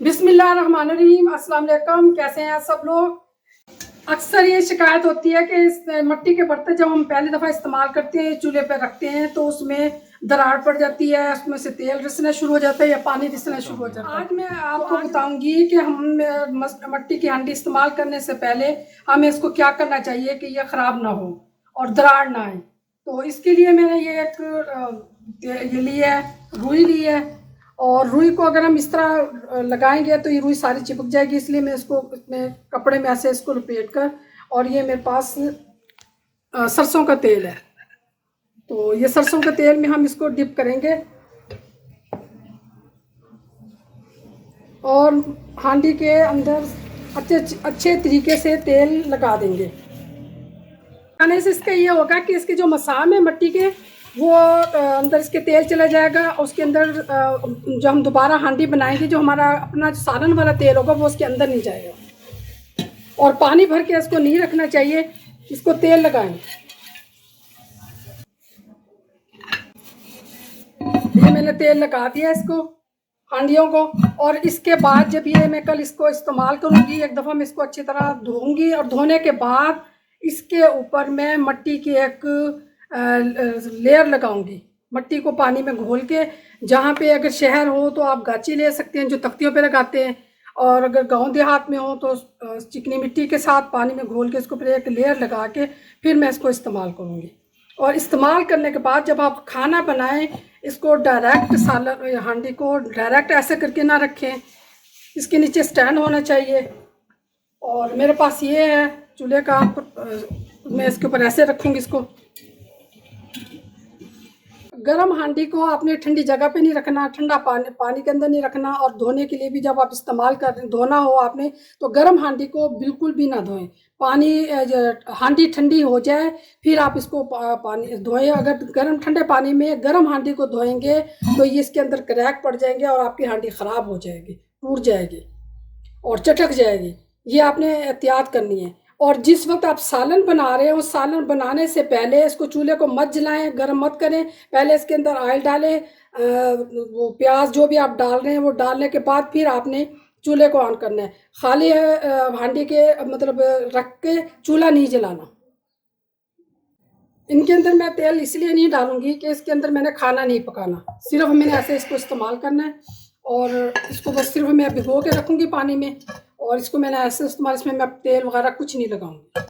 बिस्मिल्लाहिर्रहमानिर्रहीम। अस्सलाम वालेकुम। कैसे हैं सब लोग। अक्सर ये शिकायत होती है कि इस मिट्टी के बर्तन जब हम पहली दफ़ा इस्तेमाल करते हैं, चूल्हे पर रखते हैं तो उसमें दरार पड़ जाती है, उसमें से तेल रिसना शुरू हो जाता है या पानी रिसना शुरू हो जाता है। आज मैं आपको बताऊंगी कि हम मिट्टी की हांडी इस्तेमाल करने से पहले हमें इसको क्या करना चाहिए कि यह ख़राब ना हो और दरार ना आए। तो इसके लिए मैंने ये ली है, रुई ली है। और रुई को अगर हम इस तरह लगाएंगे तो ये रुई सारी चिपक जाएगी, इसलिए मैं इसको इसमें कपड़े में ऐसे इसको लपेट कर, और ये मेरे पास सरसों का तेल है, तो ये सरसों के तेल में हम इसको डिप करेंगे और हांडी के अंदर अच्छे तरीके से तेल लगा देंगे। लगाने से इसका ये होगा कि इसके जो मसाम है मिट्टी के, वो अंदर इसके तेल चला जाएगा। उसके अंदर जो हम दोबारा हांडी बनाएंगे, जो हमारा अपना सालन वाला तेल होगा वो उसके अंदर नहीं जाएगा। और पानी भर के इसको नहीं रखना चाहिए, इसको तेल लगाएं। ये मैंने तेल लगा दिया इसको, हांडियों को। और इसके बाद जब ये मैं कल इसको इस्तेमाल करूँगी, एक दफ़ा मैं इसको अच्छी तरह धोऊंगी, और धोने के बाद इसके ऊपर मैं मिट्टी की एक लेयर लगाऊंगी, मिट्टी को पानी में घोल के। जहाँ पे अगर शहर हो तो आप गाची ले सकते हैं जो तख्तियों पे लगाते हैं, और अगर गांव देहात में हो तो चिकनी मिट्टी के साथ पानी में घोल के इसको फिर एक लेयर लगा के फिर मैं इसको इस्तेमाल करूँगी। और इस्तेमाल करने के बाद जब आप खाना बनाएं, इसको डायरेक्ट सालन हांडी को डायरेक्ट ऐसे करके ना रखें, इसके नीचे स्टैंड होना चाहिए। और मेरे पास ये है चूल्हे का, मैं इसके ऊपर ऐसे रखूँगी इसको। गरम हांडी को आपने ठंडी जगह पे नहीं रखना, ठंडा पानी के अंदर नहीं रखना। और धोने के लिए भी जब आप इस्तेमाल कर धोना हो आपने, तो गरम हांडी को बिल्कुल भी ना धोएं। पानी हांडी ठंडी हो जाए फिर आप इसको पानी धोएं। अगर गरम ठंडे पानी में गरम हांडी को धोएंगे तो ये इसके अंदर क्रैक पड़ जाएंगे और आपकी हांडी ख़राब हो जाएगी, टूट जाएगी और चटक जाएगी। ये आपने एहतियात करनी है। और जिस वक्त आप सालन बना रहे हो, सालन बनाने से पहले इसको चूल्हे को मत जलाएं, गर्म मत करें। पहले इसके अंदर ऑयल डालें, वो प्याज जो भी आप डाल रहे हैं वो डालने के बाद फिर आपने चूल्हे को ऑन करना है। खाली हांडी के मतलब रख के चूल्हा नहीं जलाना। इनके अंदर मैं तेल इसलिए नहीं डालूंगी कि इसके अंदर मैंने खाना नहीं पकाना, सिर्फ मैंने ऐसे इसको इस्तेमाल करना है। और इसको बस सिर्फ मैं भिगो के रखूँगी पानी में, और इसको मैंने ऐसे इस्तेमाल, इसमें मैं तेल वगैरह कुछ नहीं लगाऊंगी।